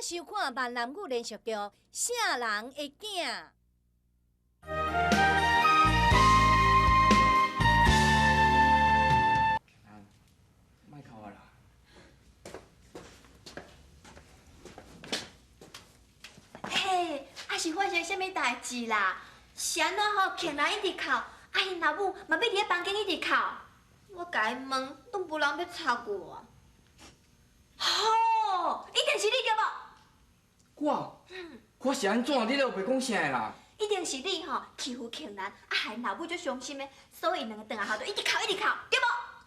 收看闽南语连续剧《啥人的囝》。莫哭啊啦！嘿，啊是发生什么代志啦？是安怎吼？客人一直哭，啊因老母嘛要伫咧房间一直哭。我甲伊问，都无人要插我。吼，一定是你对无？我是安怎？你都袂讲啥啦？一定是你吼欺负客人，啊害老母足伤心的，所以两个转来后就一直哭一直哭，对无？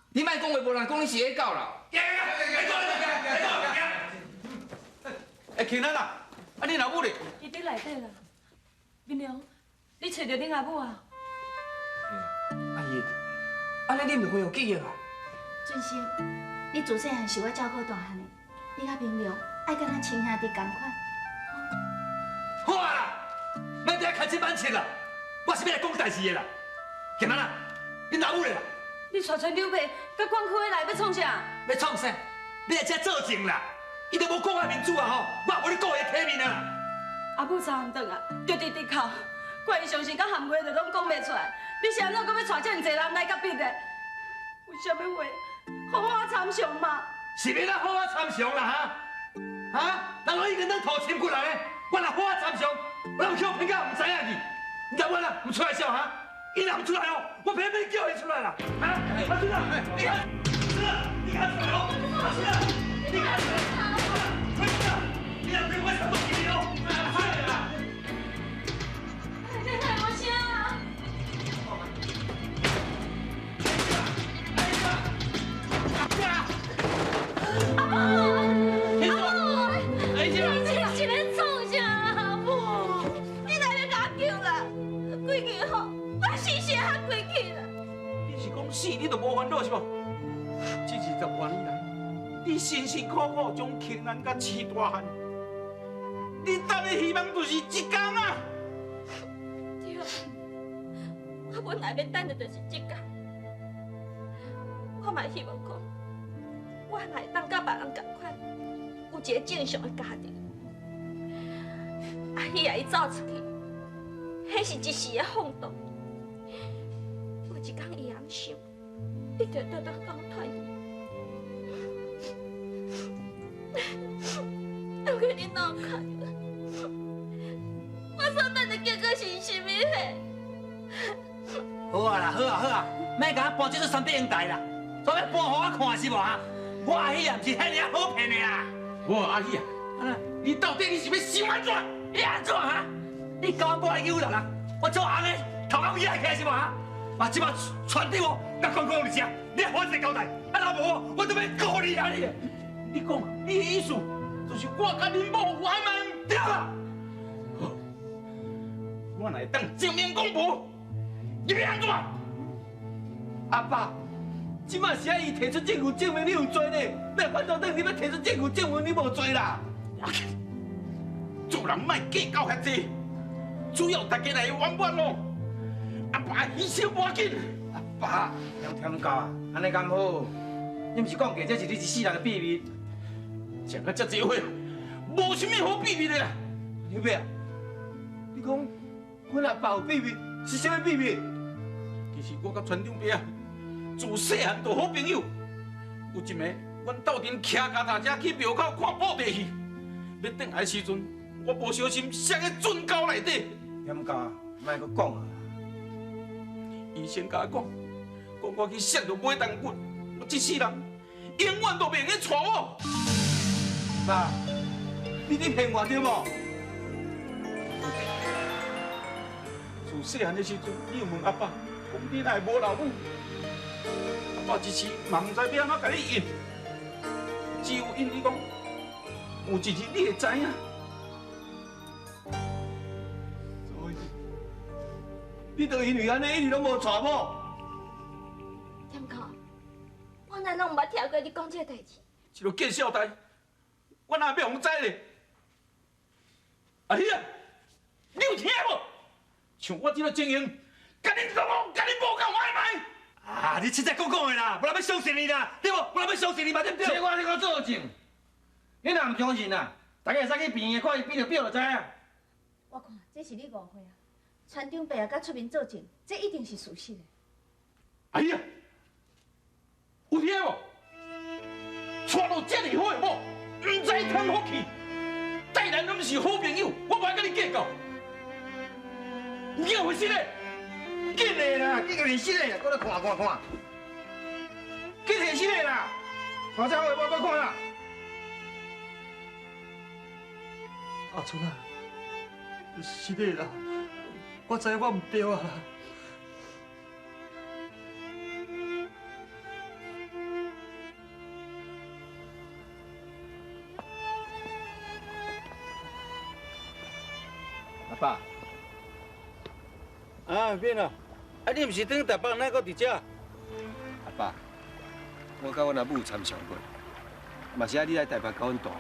你莫讲话，无人讲你是个狗啦！哎，庆兰啊，啊你老母咧？伊伫内底啦。明良，你找着恁阿母啊？阿姨，安尼你唔会有记忆啊？俊生，你自细汉是我照顾大汉的，你甲明良爱跟咱亲兄弟共款。好啊啦，莫在遐看这板切啦，我是要来讲代志的啦。庆兰啊，你老母咧啦？你带出刘伯，甲关区的内要创啥？要创啥？你来遮作证啦！伊都无讲我民主啊吼，我也无咧顾伊的体面啊！阿母昨暗顿啊，就直直哭，怪伊伤心甲含话就拢讲袂出来。你是安怎搁要带遮尔济人来甲逼的？为什么话好我参详嘛？是要咱好啊参详啦哈？哈？人拢已经咱土侵过来咧，我若好啊参详，我有去我偏到唔知影去。你知我啦，唔出来笑哈？伊若唔出来哦，我偏偏叫伊出来啦！啊？阿叔啊，你看，是啊，你看出来哦，阿叔啊，你看出来，快点啊！你若对我什么事哦？出来啦！你害我啥啊？是咧创啥啊？阿母，你来咧甲我叫啦？规矩吼，我死死喊规矩啦。你是讲死你都无烦恼是无？这20多年来，你辛辛苦苦将庆兰甲饲大汉，你等的希望就是这天啊！对，我本来要等的就是这天。我嘛希望讲，我来当甲别人同款，有一个正常的家庭。阿姨啊，伊走出去，迄是一时的放荡。有一天伊暗想，一定要讲团圆。我跟你闹开了，我所等的结果是什么嘞？好啊啦，好啊好啊，莫甲我搬这座三德英台啦，都要搬互我看是无哈？我阿姨啊，不是遐尔好骗的啦。我阿姨啊，你到底你是要想安怎？你安怎哈？你搞我来诱人啦，我做安尼头壳徛起来是无哈？啊，即马传对我，甲讲讲是啥？你还一个交代，啊若无我都要告你啊你！你讲，你的意思就是我甲恁某有暧昧，对啦？好，我来当正面公布，你要安怎？阿爸，即马是伊提出证据证明你有罪呢，那反倒等你要提出证据证明你无罪啦。做人莫计较遐济，主要大家来圆满咯。阿爸牺牲无要紧。阿爸，听听教啊，安尼敢好？你毋是讲过这是你一世人的秘密？讲到遮济伙，无啥物好秘密的啦。刘伯啊，你讲阮阿爸有秘密，是啥物秘密？其实我甲村长伯啊，自细汉就好朋友。有一暝，阮斗阵骑脚踏车去庙口看布袋戏，要转来的时阵，我无小心摔在圳沟内底。点教啊，莫阁讲啊！医生甲我讲，我去摔到马蛋骨，我这世人永远都袂用娶我。爸，你骗我对无？自细汉的时阵，你有问阿爸，讲你哪会无老母？阿爸一时嘛唔知要安怎甲你应，只有因你讲，有一日你会知影。所以，你就因为安尼一直拢无娶某？点讲？我哪拢毋捌听过你讲这个代志？这个见笑代，我哪要互知咧？阿姨啊，你有听无？像我这个情形，甲你老母、甲你某干暧昧。啊！你凊彩讲的啦，不然要相信你啦，对无？不然要相信你嘛，对不对？这我你给我作证，你若唔相信啊，大家会使去病院看伊比着表就知影。我看这是你误会啊！船长爸啊，甲出面作证，这一定是事实的。哎呀，有听无？娶到这么好的某，唔知通福气，再然都毋是好朋友，我无爱甲你计较。你怎回事呢？紧的啦，紧个现实的，搁来看。紧现实的啦，大家好的我看啦。阿春啊，是你啦，我知我唔对啊啦。阿爸，啊免啊，你毋是等台北哪个伫遮？阿爸，我甲阮阿母有参详过，嘛是爱你来台北甲阮住，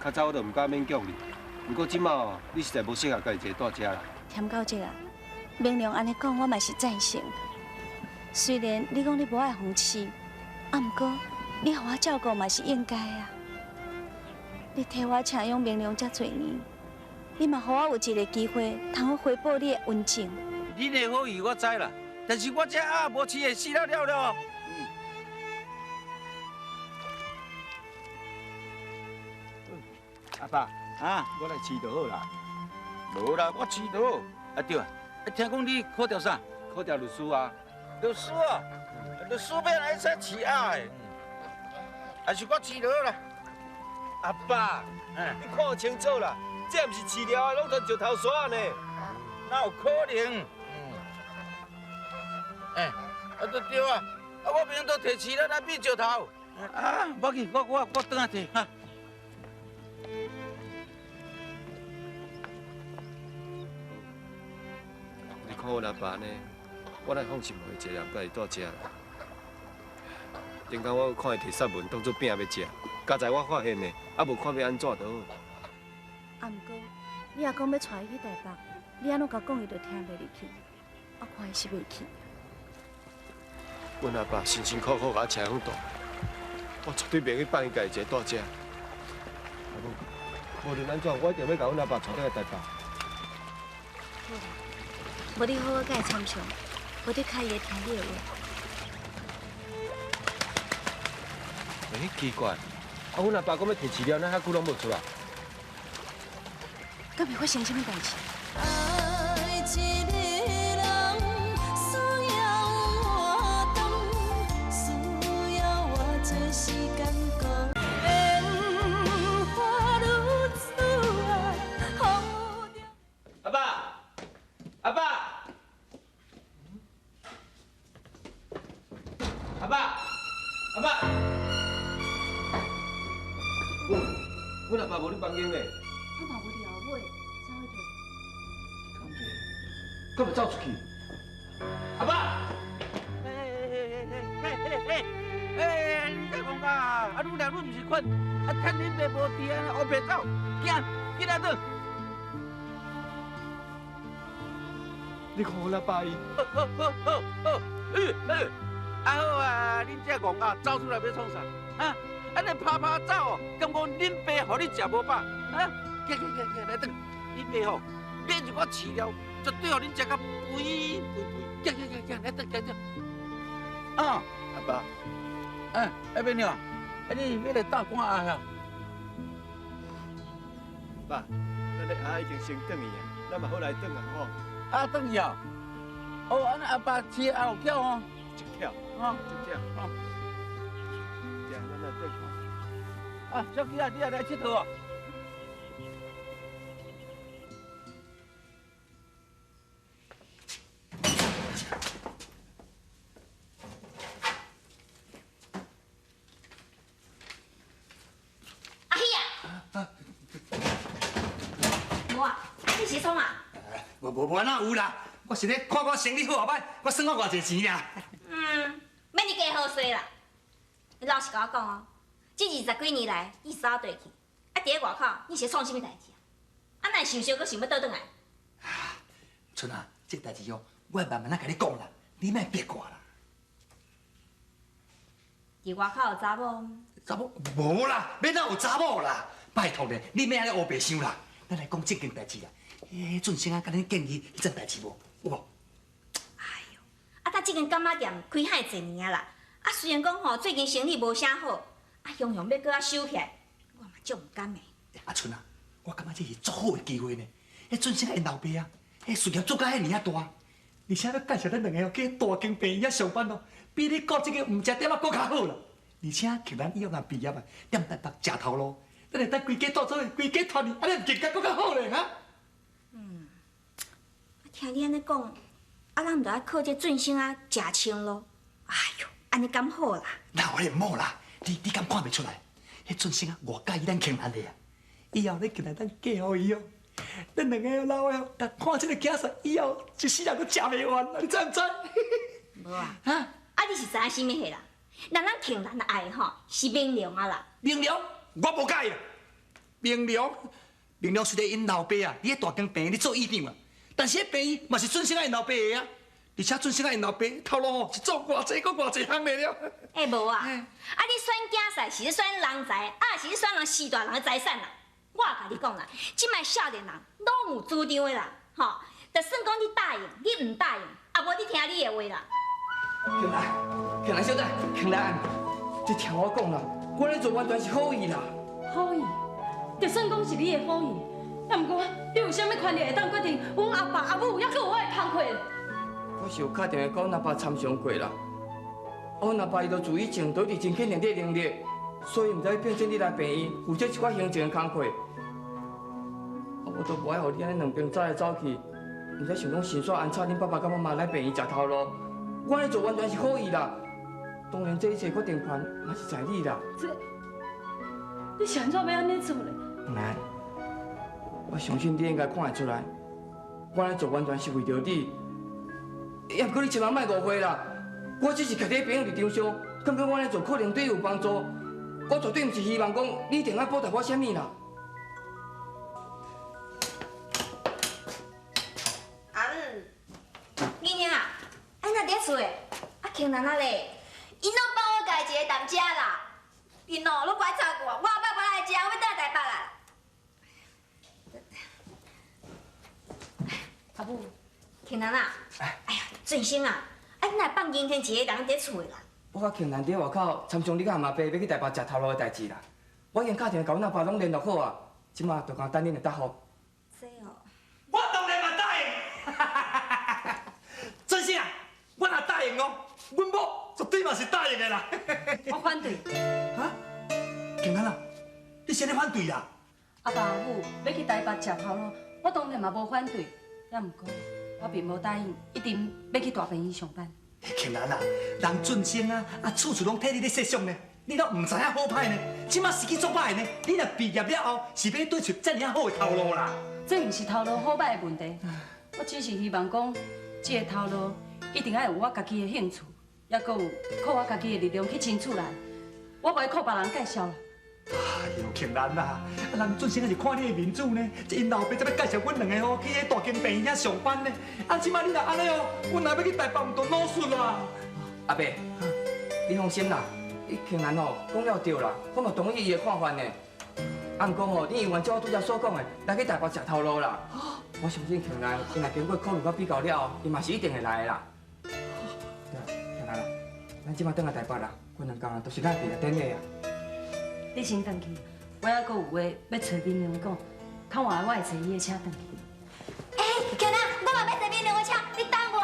较早我就唔敢勉强你。不过即马你实在无适合家己一个住遮啦。添到这啊，明良安尼讲，我嘛是赞成。虽然你讲你无爱风气，啊，毋过你互我照顾嘛是应该啊。你替我请养明良遮侪年，你嘛互我有一个机会，通好回报你的恩情。你的好意我知啦，但是我这鸭无饲的死了。阿爸，啊，我来饲就好啦。无啦，我饲到。啊对啊，听讲你考调啥？考调律师啊。律师啊，律师要来使饲鸭的，还是我饲到啦。阿爸，你看清楚啦，这毋是饲料的，拢全石头山呢。哪有可能？对啊，我明都摕饲了来变石头。啊，无去，我等下摕哈。你看阮阿爸呢，我来放心回一个，家己住遮啦。顶间我看伊摕杀文当作饼要食，加在我发现的，啊无看要安怎就好。啊，毋过你若讲要带伊去台北，你安怎甲讲伊就听袂入去，我看伊是袂去。阮阿爸辛辛苦苦甲我请养大，我绝对袂去放伊家己一个住遮。啊无论安怎，我一定要甲阮阿爸带倒来台北。无你好好甲伊参详，无你较伊会听你的话。奇怪，阮阿爸讲要摕饲料，哪遐久拢无出来？敢会发生什么代志？爱一个人需要活动，需要我这时间过。烟花如此啊，好着。阿爸，阿爸，阿爸，阿爸。阮阿爸无伫房间咧。我嘛无伫后尾，走去。敢会走出去？阿爸，你在讲啊？啊，愈来愈唔是款，啊，趁恁爸无伫啊，后边走，紧来倒。你看阮阿爸伊。好，好啊，恁这戆啊，走出来要创啥？啊，安尼拍走哦，感觉恁爸互你食无饱，啊，来倒，恁爸吼，免是我饲料，绝对互恁食到肥，来倒。啊，阿爸，阿妹娘，你要来打官啊呀？爸，咱的阿已经先转去啊，咱嘛好来转啊吼。啊，转去啊？哦，安尼阿爸饲阿有巧哦。一跳，啊，一跳，啊，对，咱来转看。啊，小琪啊，你也来佚佗啊？阿喜啊！无啊，你是创啊？无哪有啦，我是咧看我生意好后歹，我算我偌济钱尔。免你加好衰啦！你老实甲我讲哦，这20几年来，你扫对去，啊，伫咧外口，你是创什么代志啊？啊，哪会想想，搁想要倒转来？春啊，这代志哦，我会慢慢甲你讲啦，你莫别挂啦。伫外口有查某？查某无啦，免哪有查某啦，拜托咧，你免安尼乌白想啦。咱来讲正经代志啦。俊生啊，甲恁建议迄阵代志无？有无？哎呦，啊，他这间干妈店开遐侪年啊啦，啊，虽然讲吼最近生意无啥好，啊，雄雄要搁较收起来，我嘛足唔甘的。阿春啊，我感觉这是足好的机会呢。迄俊生因老爸啊，迄事业做甲遐尔啊大，而且要介绍咱两个哦去大间病院上班哦，比你顾这个唔食点啊搁较好啦。而且求咱以后若毕业啊，踮台北食头路，咱会当规家带做，规家团哩，安尼更加搁较好咧哈。听你安尼讲，啊，咱唔着爱靠这俊生啊食清咯。哎呦，安尼敢好啦？那我也冇啦，你敢看袂出来？迄俊生啊，我介意咱庆兰的啊，以后咧庆兰咱嫁互伊哦。咱两个哦老的哦，但看这个囝婿以后一世人都食袂完，你知唔知？无啊，啊，你是知影什么货啦？那咱庆兰爱的吼是明良啊啦。明良，我无介意啦。明良虽然因老爸啊，你喺大间病院你做院长啊，但是迄病院嘛是俊生啊因老爸的啊，而且俊生啊因老爸头路吼是做偌济搁偌济项的了。无啊，啊，你选囝婿是咧选人才，啊，是咧选人四大人的财产啦。我甲你讲啦，即摆少年人拢有主张的啦，吼，就算讲你答应，你唔答应，也无你听你的话啦。庆兰小姐，庆兰，你听我讲啦，我咧做完全是好意啦。好意，就算讲是你的好意，也毋过你有啥物权利会当决定阮阿爸阿母，抑阁有我的工课？我是有敲电话甲阮阿爸参详过啦，阮阿爸伊就自以前都一直真肯定你的能力，所以毋才会变成你来病院负责一寡行政的工课。我都无爱互你安尼两边走来走去，毋才想讲先煞安插恁爸爸甲妈妈来病院食头路。我安尼做完全是好意啦，当然这一切决定权嘛是在你啦。你是安怎要安尼做咧？来，我相信你应该看会出来，我安尼做完全是为着你。也毋过你千万莫误会啦，我只是徛在病院立场上，感觉我安尼做可能对你有帮助，我绝对毋是希望讲你一定要报答我啥物啦。囡仔啊，安那伫厝诶？啊，庆兰啊咧，伊拢帮我家一个当家啦。因哦，拢不爱照顾我，我后摆无来食，我要倒台北啦。阿母，庆兰啊，哎呀，俊生啊，啊，你来放今天一个人伫厝啦。我甲庆兰伫外口参详你甲阿妈爸要去台北食头路的代志啦。我已经打电话甲阮阿爸拢联络好啊，即马就讲等恁来答复。这哦。我当然嘛答应。俊生啊，我若答应哦，阮某绝对嘛是答应的啦。我反对。哈？庆兰啊，你啥咧反对啦？阿爸阿母要去台北食头路，我当然嘛无反对，也毋过我并无答应一定要去大病院上班。庆兰啊，人俊生啊，处处拢替你咧设想呢，你都唔知影好歹呢。即马时机做歹呢，你若毕业了后，是要对出遮尔好的头路啦。这毋是头路好歹的问题，我只是希望讲，这个头路一定要有我家己的兴趣，也阁有靠我家己的力量去争取来，我袂靠别人介绍啦。哎呦，庆兰啊，人俊生是看你的面子呢，这因老爸才要介绍阮两个哦去迄大间病院上班呢。啊，即马你若安尼哦，阮若要去台北，毋着老顺啦。阿伯，你放心啦，庆兰哦讲了对啦，我嘛同意伊的看法呢。啊，毋过吼，你永远照我拄则所讲的，来去台北食头路啦。我相信庆兰，伊若经过考虑甲比较了后，伊嘛是一定会来的啦。庆兰啊，咱即马转来台北啦，阮两家人都是咱毕业典礼啊。你先回去，我还阁有话要找明良讲，较晚我会坐伊的车回去。哎，庆兰，我嘛要坐明良的车，你等我。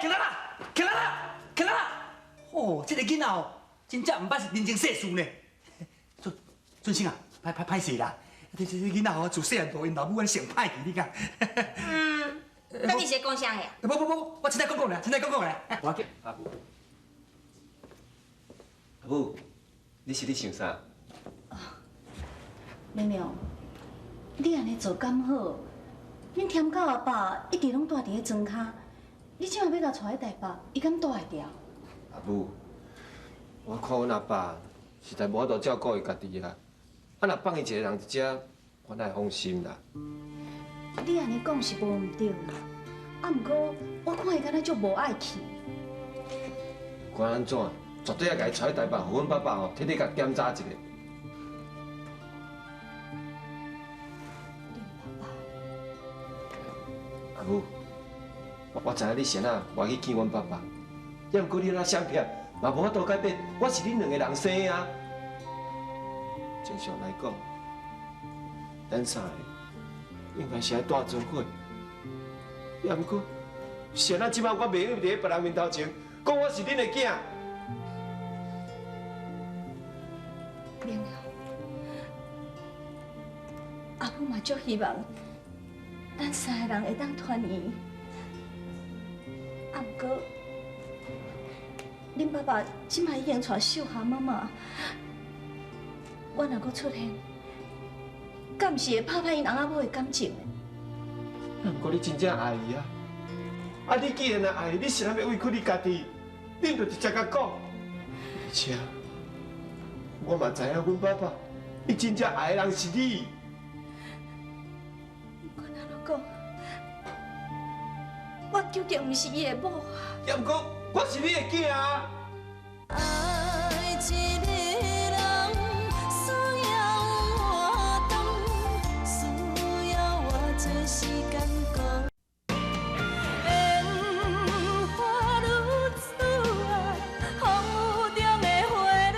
庆兰啊，庆兰啊，庆兰啊！哦，这个囡仔哦，真正毋捌是人情世事呢。俊生啊，歹势啦！这囡仔哦，自细汉大因老母安上歹去，你讲？那你是讲啥个？不，我凊彩讲咧，凊彩讲咧。我给阿母，阿母，你是咧想啥？明良，你安尼做敢好？恁添狗阿爸一直拢住伫咧庄骹，你即马要甲带去台北，伊敢带会掉？阿母，我看阮阿爸实在无法度照顾伊家己啊，啊若放伊一个人伫遮，我哪会放心啦？你安尼讲是无毋对啦，啊，毋过我看伊敢若足无爱去。管安怎，绝对要甲伊带去台北，互阮爸爸吼，天天甲检查一下。母，我知影你先啊，我去见阮爸爸，也毋过你那相片嘛无法度改变，我是恁两个人生的啊。正常来讲，咱三个应该是爱住做伙，也毋过，是咱即摆我袂用伫别人面头前讲我是恁的囝。明了，阿母嘛足希望咱三个人会当团圆。啊，毋过，恁爸爸即摆已经带秀霞妈妈，我若阁出现，敢毋是会拍歹因翁仔某的感情的？啊，毋过你真正爱伊啊！啊，你既然爱伊，你是哪要委屈你家己？你就直接甲讲。而且，我嘛知影阮爸爸，伊真正爱的人是你。我哪能讲？我究竟毋是伊的某啊！也毋过，我是你的囝啊！爱一个人需要活动，需要我做时间讲。烟花如此啊，风雨中的花蕊。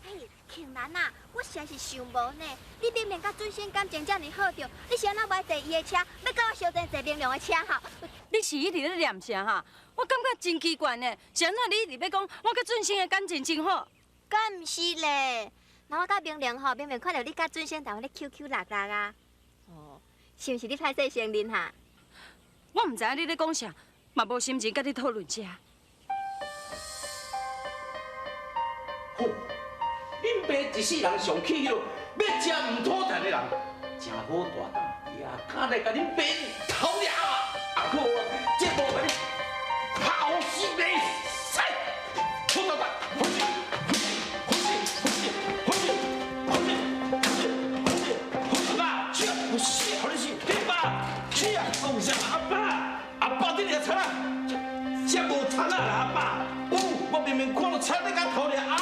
嘿，庆兰啊，我实在是想无呢。你明明甲准先感情遮尔好着，你是安怎买坐伊的车，要甲我相争坐明亮的车哈？你是一直咧念啥哈？我感觉真奇怪呢，是安怎你一直要讲我甲俊生的感情真好？敢毋是咧？那我甲明亮吼，明明看到你甲准先台湾咧 QQ 辣辣啊。哦，是毋是你歹势先恁哈？我唔知影你咧讲啥，嘛无心情甲你讨论这。好，恁爸一世人上气了，要食唔妥谈的人，真好大胆呀！敢来甲恁爸偷掠啊！啊好啊，这无甲你抛死你！塞，好大胆！回去，回去，回去，回去，回去，回去，回去，回去！爸，去啊！我死好你死！你爸，去啊！放下阿爸，阿爸你个惨啊！这无惨啊啦，阿爸！我明明看到惨在甲偷掠啊！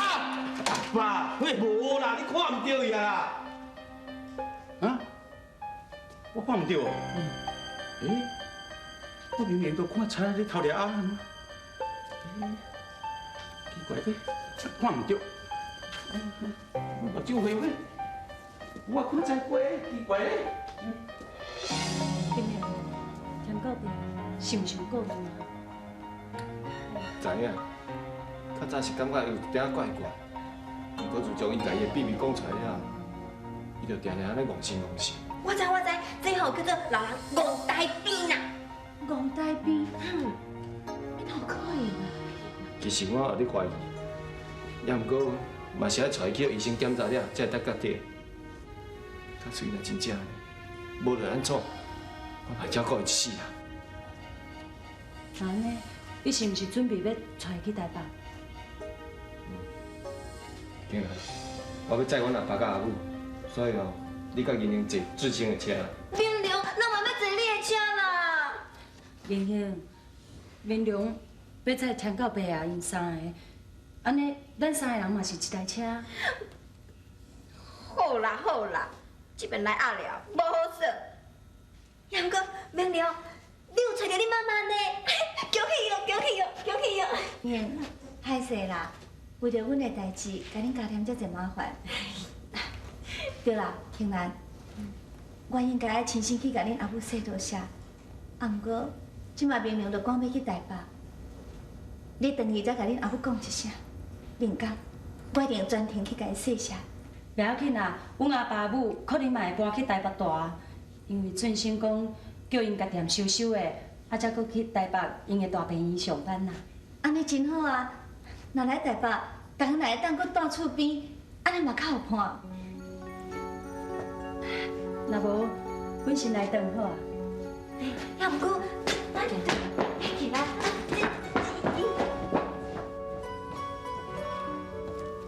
阿爸，喂，无啦，你看唔到伊啊！啊？我看唔到哦。诶，我明明都看惨在偷掠啊！奇怪的，看唔到。目睭灰灰，我看才过，奇怪嘞。今日添到边，想想过分啊？知影，较早是感觉有一点怪怪，不过自从伊家己的秘密讲出来了，伊就定定安尼戆神戆神。我知，这吼叫做老人戆呆边呐。戆呆边，你哪有可能啊？其实我有咧怀疑，也毋过嘛是爱带伊去医生检查了，才会得确定。假使伊若真正无就安怎，我嘛照顾伊一世人。那安尼，你是毋是准备要带伊去台北？对啊，我要载阮阿爸甲阿母，所以哦，你甲银英坐最新的车啦。明亮，咱嘛要坐你的车啦。明兴，明良要载田到伯啊，因三个，安尼咱三个人嘛是一台车。好啦，这边来压了，无好耍。杨哥，明亮，你有找到你妈妈呢？恭喜哟，恭喜哟，恭喜哟！英，歹势啦，为着阮的代志，甲恁加添遮侪麻烦。对啦，庆兰，我应该爱亲身去甲恁阿母说多谢。啊，毋过，即马明明就讲要去台北，你回去再甲恁阿母讲一声。另讲，我一定专程去甲伊说谢。袂要紧啦，阮阿爸母可能嘛会搬去台北住，因为俊生讲叫因家店收收的，啊，才搁去台北因的大病院上班啦。安尼真好啊！若来台北，逐个来当搁住厝边，安尼嘛较有伴。若无，阮先来顿好啊。要不过，起来，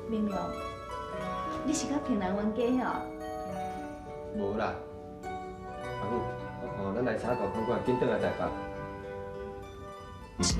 明亮，你是较平南阮家吼？无啦，阿母，我看咱来三大饭馆，紧转来台北。情